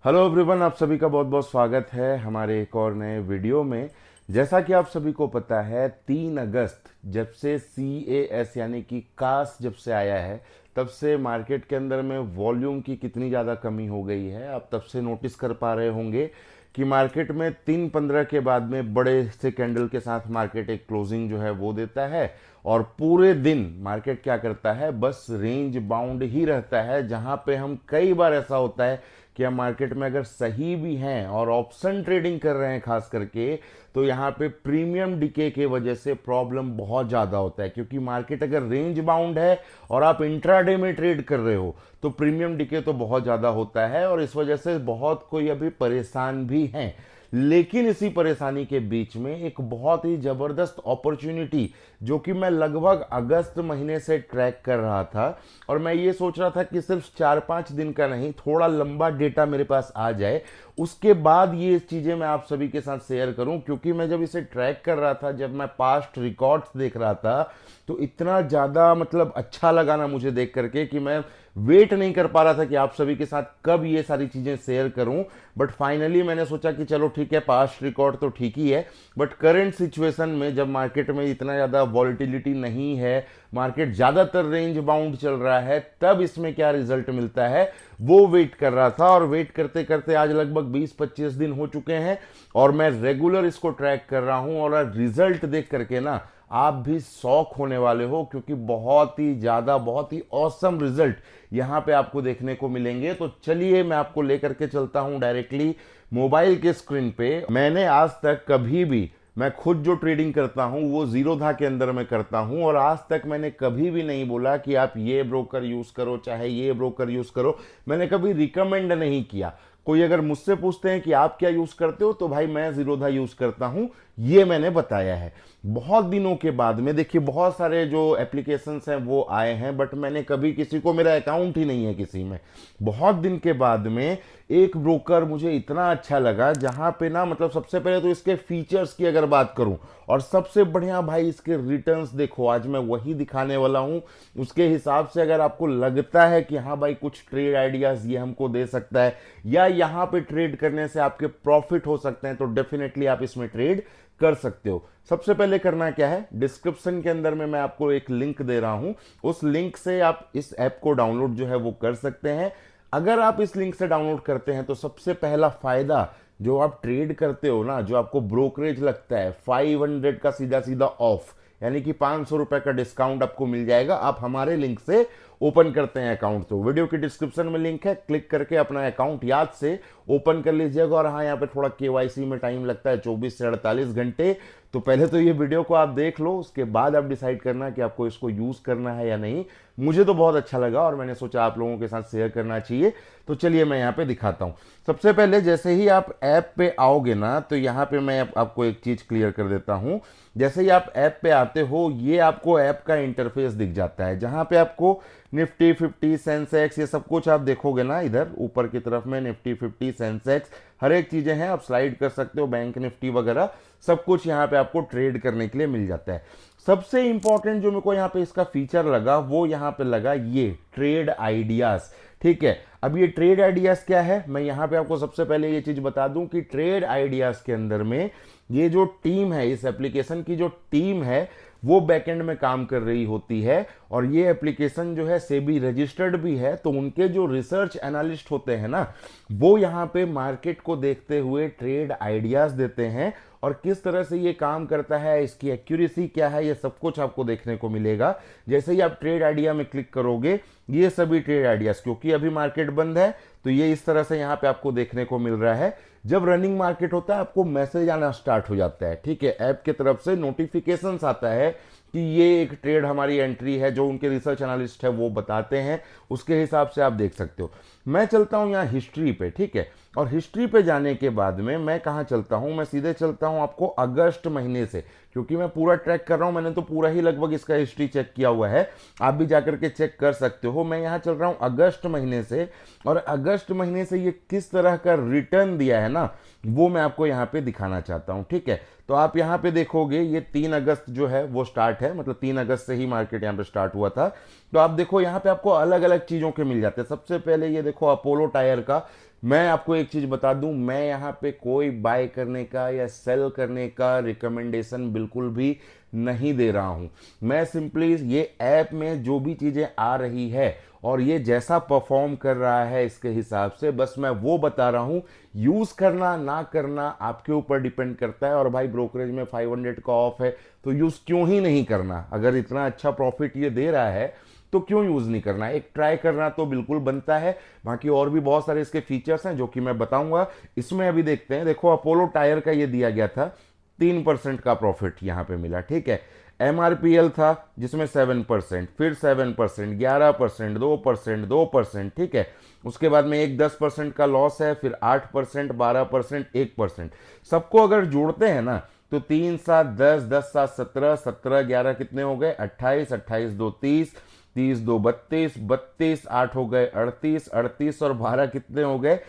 Hello everyone, आप सभी का बहुत बहुत स्वागत है हमारे एक और नए वीडियो में। जैसा कि आप सभी को पता है, 3 अगस्त जब से CAS यानी कि कास जब से आया है, तब से मार्केट के अंदर में वॉल्यूम की कितनी ज़्यादा कमी हो गई है। आप तब से नोटिस कर पा रहे होंगे कि मार्केट में 3:15 के बाद में बड़े से कैंडल के साथ मार्केट एक क्लोजिंग जो है वो देता है, और पूरे दिन मार्केट क्या करता है, बस रेंज बाउंड ही रहता है। जहां पे हम कई बार ऐसा होता है कि हम मार्केट में अगर सही भी हैं और ऑप्शन ट्रेडिंग कर रहे हैं खास करके, तो यहाँ पे प्रीमियम डिके के वजह से प्रॉब्लम बहुत ज़्यादा होता है। क्योंकि मार्केट अगर रेंज बाउंड है और आप इंट्राडे में ट्रेड कर रहे हो तो प्रीमियम डिके तो बहुत ज़्यादा होता है, और इस वजह से बहुत कोई अभी परेशान भी हैं। लेकिन इसी परेशानी के बीच में एक बहुत ही ज़बरदस्त अपॉर्चुनिटी, जो कि मैं लगभग अगस्त महीने से ट्रैक कर रहा था, और मैं ये सोच रहा था कि सिर्फ 4-5 दिन का नहीं, थोड़ा लंबा डेटा मेरे पास आ जाए, उसके बाद ये चीज़ें मैं आप सभी के साथ शेयर करूं। क्योंकि मैं जब इसे ट्रैक कर रहा था, जब मैं पास्ट रिकॉर्ड्स देख रहा था, तो इतना ज़्यादा मतलब अच्छा लगा ना मुझे देख करके कि मैं वेट नहीं कर पा रहा था कि आप सभी के साथ कब ये सारी चीज़ें शेयर करूं। बट फाइनली मैंने सोचा कि चलो ठीक है, पास्ट रिकॉर्ड तो ठीक ही है, बट करंट सिचुएशन में जब मार्केट में इतना ज़्यादा वॉलिटिलिटी नहीं है, मार्केट ज़्यादातर रेंज बाउंड चल रहा है, तब इसमें क्या रिजल्ट मिलता है वो वेट कर रहा था। और वेट करते करते आज लगभग 20-25 दिन हो चुके हैं, और मैं रेगुलर इसको ट्रैक कर रहा हूं। और रिजल्ट देख करके ना आप भी शॉक होने वाले हो, क्योंकि बहुत ही ज़्यादा, बहुत ही ऑसम रिजल्ट यहाँ पे आपको देखने को मिलेंगे। तो चलिए मैं आपको लेकर के चलता हूँ डायरेक्टली मोबाइल के स्क्रीन पे। मैंने आज तक कभी भी, मैं खुद जो ट्रेडिंग करता हूँ वो जीरोधा के अंदर में करता हूँ, और आज तक मैंने कभी भी नहीं बोला कि आप ये ब्रोकर यूज़ करो चाहे ये ब्रोकर यूज़ करो। मैंने कभी रिकमेंड नहीं किया। कोई अगर मुझसे पूछते हैं कि आप क्या यूज़ करते हो, तो भाई मैं जीरोधा यूज़ करता हूँ, ये मैंने बताया है। बहुत दिनों के बाद में देखिए, बहुत सारे जो एप्लीकेशंस हैं वो आए हैं, बट मैंने कभी किसी को, मेरा अकाउंट ही नहीं है किसी में। बहुत दिन के बाद में एक ब्रोकर मुझे इतना अच्छा लगा, जहां पे ना मतलब सबसे पहले तो इसके फीचर्स की अगर बात करूं, और सबसे बढ़िया भाई इसके रिटर्न्स देखो, आज मैं वही दिखाने वाला हूं। उसके हिसाब से अगर आपको लगता है कि हाँ भाई कुछ ट्रेड आइडियाज ये हमको दे सकता है, या यहाँ पे ट्रेड करने से आपके प्रॉफिट हो सकते हैं, तो डेफिनेटली आप इसमें ट्रेड कर सकते हो। सबसे पहले करना क्या है, डिस्क्रिप्शन के अंदर में मैं आपको एक लिंक दे रहा हूं, उस लिंक से आप इस ऐप को डाउनलोड जो है वो कर सकते हैं। अगर आप इस लिंक से डाउनलोड करते हैं तो सबसे पहला फायदा, जो आप ट्रेड करते हो ना, जो आपको ब्रोकरेज लगता है 500 का सीधा सीधा ऑफ, यानी कि 500 रुपए का डिस्काउंट आपको मिल जाएगा। आप हमारे लिंक से ओपन करते हैं अकाउंट, तो वीडियो के डिस्क्रिप्शन में लिंक है, क्लिक करके अपना अकाउंट याद से ओपन कर लीजिएगा। और हाँ, यहाँ पे थोड़ा केवाईसी में टाइम लगता है, 24 से 48 घंटे। तो पहले तो ये वीडियो को आप देख लो, उसके बाद आप डिसाइड करना कि आपको इसको यूज़ करना है या नहीं। मुझे तो बहुत अच्छा लगा और मैंने सोचा आप लोगों के साथ शेयर करना चाहिए। तो चलिए मैं यहाँ पे दिखाता हूँ। सबसे पहले जैसे ही आप ऐप पे आओगे ना, तो यहाँ पे मैं आपको एक चीज़ क्लियर कर देता हूँ। जैसे ही आप ऐप पे आते हो, ये आपको ऐप का इंटरफेस दिख जाता है, जहाँ पे आपको निफ्टी 50 सेंसेक्स ये सब कुछ आप देखोगे ना, इधर ऊपर की तरफ में निफ्टी 50 सेंसेक्स हर एक चीज़ें हैं, आप स्लाइड कर सकते हो, बैंक निफ्टी वगैरह सब कुछ यहाँ पे आपको ट्रेड करने के लिए मिल जाता है। सबसे इंपॉर्टेंट जो मेरे को यहाँ पे इसका फीचर लगा, वो यहाँ पे लगा ये ट्रेड आइडियाज। ठीक है, अब ये ट्रेड आइडियाज क्या है, मैं यहाँ पे आपको सबसे पहले ये चीज बता दूं कि ट्रेड आइडियाज के अंदर में ये जो टीम है, इस एप्लीकेशन की जो टीम है, वो बैकएंड में काम कर रही होती है। और ये एप्लीकेशन जो है सेबी रजिस्टर्ड भी है, तो उनके जो रिसर्च एनालिस्ट होते हैं ना, वो यहाँ पे मार्केट को देखते हुए ट्रेड आइडियाज देते हैं, और किस तरह से ये काम करता है, इसकी एक्यूरेसी क्या है, ये सब कुछ आपको देखने को मिलेगा। जैसे ही आप ट्रेड आइडिया में क्लिक करोगे, ये सभी ट्रेड आइडियाज, क्योंकि अभी मार्केट बंद है, तो ये इस तरह से यहाँ पे आपको देखने को मिल रहा है। जब रनिंग मार्केट होता है, आपको मैसेज आना स्टार्ट हो जाता है, ठीक है, ऐप की तरफ से नोटिफिकेशंस आता है कि ये एक ट्रेड हमारी एंट्री है, जो उनके रिसर्च एनालिस्ट है वो बताते हैं, उसके हिसाब से आप देख सकते हो। मैं चलता हूं यहाँ हिस्ट्री पे, ठीक है, और हिस्ट्री पे जाने के बाद में मैं कहाँ चलता हूँ, मैं सीधे चलता हूँ आपको अगस्त महीने से, क्योंकि मैं पूरा ट्रैक कर रहा हूँ, मैंने तो पूरा ही लगभग इसका हिस्ट्री चेक किया हुआ है, आप भी जाकर के चेक कर सकते हो। मैं यहाँ चल रहा हूँ अगस्त महीने से, और अगस्त महीने से ये किस तरह का रिटर्न दिया है ना, वो मैं आपको यहाँ पे दिखाना चाहता हूँ, ठीक है। तो आप यहाँ पे देखोगे, ये 3 अगस्त जो है वो स्टार्ट है, मतलब 3 अगस्त से ही मार्केट यहाँ पे स्टार्ट हुआ था। तो आप देखो यहाँ पे आपको अलग अलग चीज़ों के मिल जाते हैं। सबसे पहले ये देखो अपोलो टायर का मैं आपको एक चीज बता दूं, मैं यहाँ पे कोई बाय करने का या सेल करने का रिकमेंडेशन बिल्कुल भी नहीं दे रहा हूं। मैं सिंपली ये ऐप में जो भी चीजें आ रही है और ये जैसा परफॉर्म कर रहा है इसके हिसाब से बस मैं वो बता रहा हूं। यूज करना ना करना आपके ऊपर डिपेंड करता है। और भाई ब्रोकरेज में 500 का ऑफ है तो यूज क्यों ही नहीं करना। अगर इतना अच्छा प्रॉफिट ये दे रहा है तो क्यों यूज नहीं करना, एक ट्राई करना तो बिल्कुल बनता है। बाकी और भी बहुत सारे इसके फीचर्स हैं जो कि मैं बताऊंगा। इसमें अभी देखते हैं, देखो अपोलो टायर का ये दिया गया था 3% का प्रॉफिट यहां पे मिला, ठीक है। एमआरपीएल था जिसमें 7%, फिर 7%, 11%, 2%, 2%, ठीक है। उसके बाद में एक 10% का लॉस है, फिर 8%, 12%, 1%। सबको अगर जोड़ते हैं ना तो 3 7 10, 10 7 17, 17 11 कितने हो गए 28, 28 2 30, 30 2 32, 32 8 हो गए 38, 38 और 12 कितने हो गए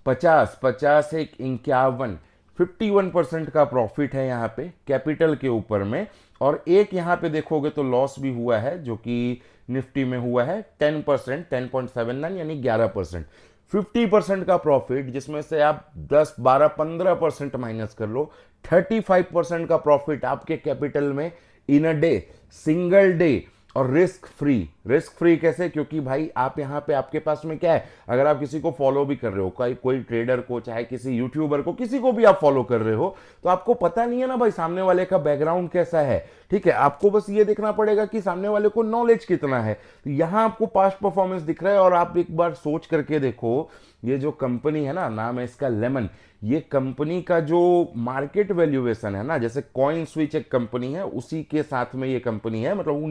50, 50 एक 51, 51% का प्रॉफिट है यहाँ पे कैपिटल के ऊपर में। और एक यहाँ पे देखोगे तो लॉस भी हुआ है जो कि निफ्टी में हुआ है 10%, 10.79 यानी 11%। 50% का प्रॉफिट जिसमें से आप 10 12 15% माइनस कर लो, 35% का प्रॉफिट आपके कैपिटल में इन अ डे, सिंगल डे। और रिस्क फ्री, रिस्क फ्री कैसे, क्योंकि भाई आप यहाँ पे आपके पास में क्या है, अगर आप किसी को फॉलो भी कर रहे हो, कोई ट्रेडर को, चाहे किसी यूट्यूबर को, किसी को भी आप फॉलो कर रहे हो, तो आपको पता नहीं है ना भाई सामने वाले का बैकग्राउंड कैसा है, ठीक है। आपको बस ये देखना पड़ेगा कि सामने वाले को नॉलेज कितना है। तो यहाँ आपको पास्ट परफॉर्मेंस दिख रहा है। और आप एक बार सोच करके देखो, ये जो कंपनी है ना, नाम है इसका लेमन, ये कंपनी का जो मार्केट वैल्यूएशन है ना, जैसे कॉइन स्विच एक कंपनी है उसी के साथ में ये कंपनी है, मतलब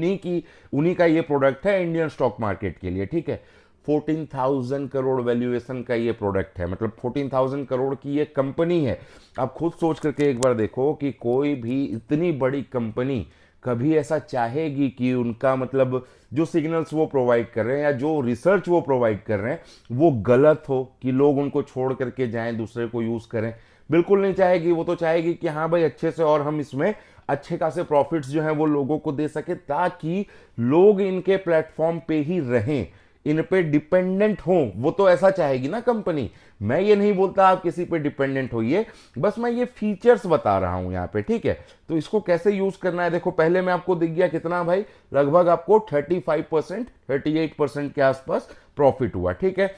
उन्हीं का ये प्रोडक्ट है इंडियन स्टॉक मार्केट के लिए, ठीक है। 14,000 करोड़ वैल्यूएशन का ये प्रोडक्ट है, मतलब 14,000 करोड़ की ये कंपनी है। आप खुद सोच करके एक बार देखो कि कोई भी इतनी बड़ी कंपनी कभी ऐसा चाहेगी कि उनका मतलब जो सिग्नल्स वो प्रोवाइड कर रहे हैं या जो रिसर्च वो प्रोवाइड कर रहे हैं वो गलत हो, कि लोग उनको छोड़ करके जाएं दूसरे को यूज करें। बिल्कुल नहीं चाहेगी। वो तो चाहेगी कि हाँ भाई अच्छे से और हम इसमें अच्छे खासे प्रॉफिट्स जो हैं वो लोगों को दे सके, ताकि लोग इनके प्लेटफॉर्म पे ही रहें, इन पे डिपेंडेंट हो। वो तो ऐसा चाहेगी ना कंपनी। मैं ये नहीं बोलता आप किसी पे डिपेंडेंट होइए, बस मैं ये फीचर्स बता रहा हूं यहाँ पे, ठीक है। तो इसको कैसे यूज करना है, देखो पहले मैं आपको दिख गया कितना भाई, लगभग आपको 35%, 38% के आसपास प्रॉफिट हुआ, ठीक है।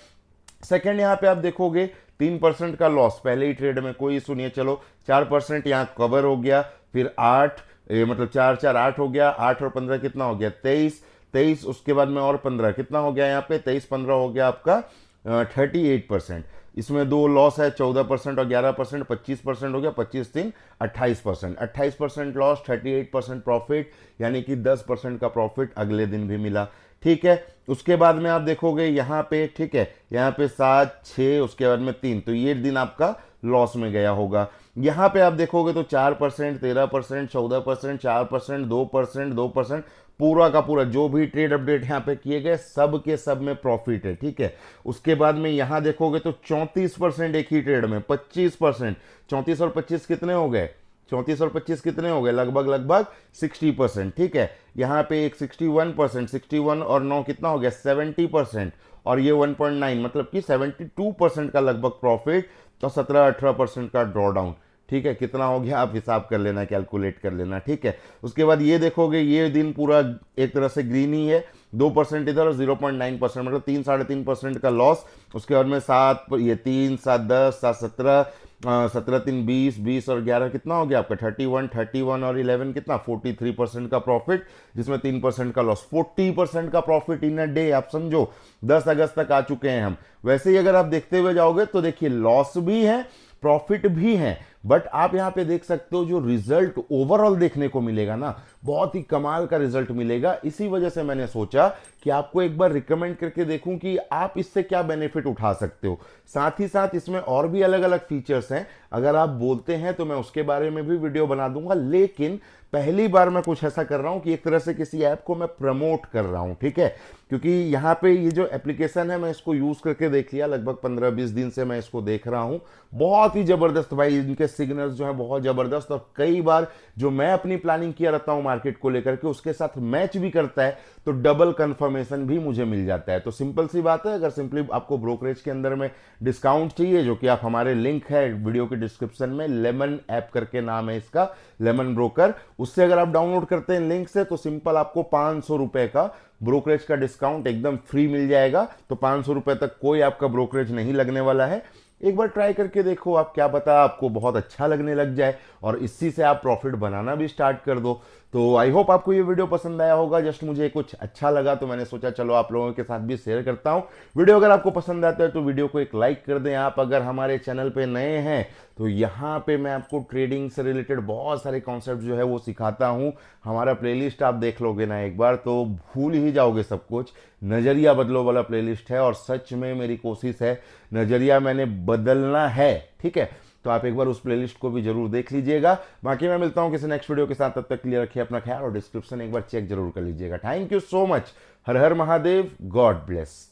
सेकेंड यहाँ पे आप देखोगे 3% का लॉस पहले ही ट्रेड में, कोई इशू नहीं है, चलो 4% यहाँ कवर हो गया, फिर 8 मतलब 4 4 8 हो गया, 8 और 15 कितना हो गया 23, 23 उसके बाद में और 15 कितना हो गया यहाँ पे 23 15 हो गया आपका 38%। इसमें दो लॉस है 14% और 11%, 25% हो गया, 25 3 28%, 28% लॉस, 38% प्रॉफिट, यानी कि 10% का प्रॉफिट अगले दिन भी मिला, ठीक है। उसके बाद में आप देखोगे यहाँ पे, ठीक है, यहाँ पे 7 6 उसके बाद में 3, तो ये दिन आपका लॉस में गया होगा। यहाँ पे आप देखोगे तो 4%, 13%, 14%, 4%, 2%, 2%, पूरा का पूरा जो भी ट्रेड अपडेट यहाँ पे किए गए सब के सब में प्रॉफिट है, ठीक है। उसके बाद में यहाँ देखोगे तो 34% एक ही ट्रेड में, 25%, 34 और 25 कितने हो गए, 34 और 25 कितने हो गए, लगभग लगभग 60%, ठीक है। यहाँ पे एक 61%, 61 और 9 कितना हो गया 70%, और ये 1.9 मतलब कि 72% का लगभग प्रॉफिट, तो 17-18% का ड्रॉडाउन, ठीक है। कितना हो गया आप हिसाब कर लेना, कैलकुलेट कर लेना, ठीक है। उसके बाद ये देखोगे ये दिन पूरा एक तरह से ग्रीन ही है, 2% इधर और 0.9% मतलब 3-3.5% का लॉस। उसके बाद में 7 ये 3 7 10 7 17, 17 3 20, 20 और 11 कितना हो गया आपका 31, 31 और 11 कितना 43% का प्रॉफिट, जिसमें 3% का लॉस, 40% का प्रॉफिट इन अ डे। आप समझो 10 अगस्त तक आ चुके हैं हम। वैसे ही अगर आप देखते हुए जाओगे तो देखिए लॉस भी है प्रॉफिट भी है, बट आप यहां पे देख सकते हो जो रिजल्ट ओवरऑल देखने को मिलेगा ना, बहुत ही कमाल का रिजल्ट मिलेगा। इसी वजह से मैंने सोचा कि आपको एक बार रिकमेंड करके देखूं कि आप इससे क्या बेनिफिट उठा सकते हो। साथ ही साथ इसमें और भी अलग अलग फीचर्स हैं, अगर आप बोलते हैं तो मैं उसके बारे में भी वीडियो बना दूंगा। लेकिन पहली बार मैं कुछ ऐसा कर रहा हूं कि एक तरह से किसी ऐप को मैं प्रमोट कर रहा हूं, ठीक है। क्योंकि यहाँ पे ये जो एप्लीकेशन है मैं इसको यूज करके देख लिया, लगभग 15-20 दिन से मैं इसको देख रहा हूं, बहुत ही जबरदस्त भाई, इनके सिग्नल्स जो है बहुत जबरदस्त। और कई बार जो मैं अपनी प्लानिंग किया रहता हूं मार्केट को लेकर के उसके साथ मैच भी करता है, तो डबल कंफर्म इंफॉर्मेशन भी मुझे मिल जाता है। तो सिंपल सी बात है, अगर सिंपली आपको ब्रोकरेज के अंदर में डिस्काउंट चाहिए, जो कि आप हमारे लिंक है वीडियो के डिस्क्रिप्शन में, लेमन ऐप करके नाम है इसका, लेमन ब्रोकर, उससे अगर आप डाउनलोड करते हैं लिंक से, तो सिंपल आपको 500 रुपए का ब्रोकरेज का डिस्काउंट एकदम फ्री मिल जाएगा। तो 500 रुपए तक कोई आपका ब्रोकरेज नहीं लगने वाला है। एक बार ट्राई करके देखो, आप क्या पता आपको बहुत अच्छा लगने लग जाए और इसी से आप प्रॉफिट बनाना भी स्टार्ट कर दो। तो आई होप आपको ये वीडियो पसंद आया होगा। जस्ट मुझे कुछ अच्छा लगा तो मैंने सोचा चलो आप लोगों के साथ भी शेयर करता हूँ। वीडियो अगर आपको पसंद आता है तो वीडियो को एक लाइक कर दें। आप अगर हमारे चैनल पे नए हैं तो यहाँ पे मैं आपको ट्रेडिंग से रिलेटेड बहुत सारे कॉन्सेप्ट जो है वो सिखाता हूँ। हमारा प्लेलिस्ट आप देख लोगे ना एक बार तो भूल ही जाओगे सब कुछ। नज़रिया बदलो वाला प्लेलिस्ट है और सच में मेरी कोशिश है नज़रिया मैंने बदलना है, ठीक है। तो आप एक बार उस प्लेलिस्ट को भी जरूर देख लीजिएगा। बाकी मैं मिलता हूं किसी नेक्स्ट वीडियो के साथ, तब तक क्लियर रखिए अपना ख्याल और डिस्क्रिप्शन एक बार चेक जरूर कर लीजिएगा। Thank you so much. Her her Mahadev, God bless.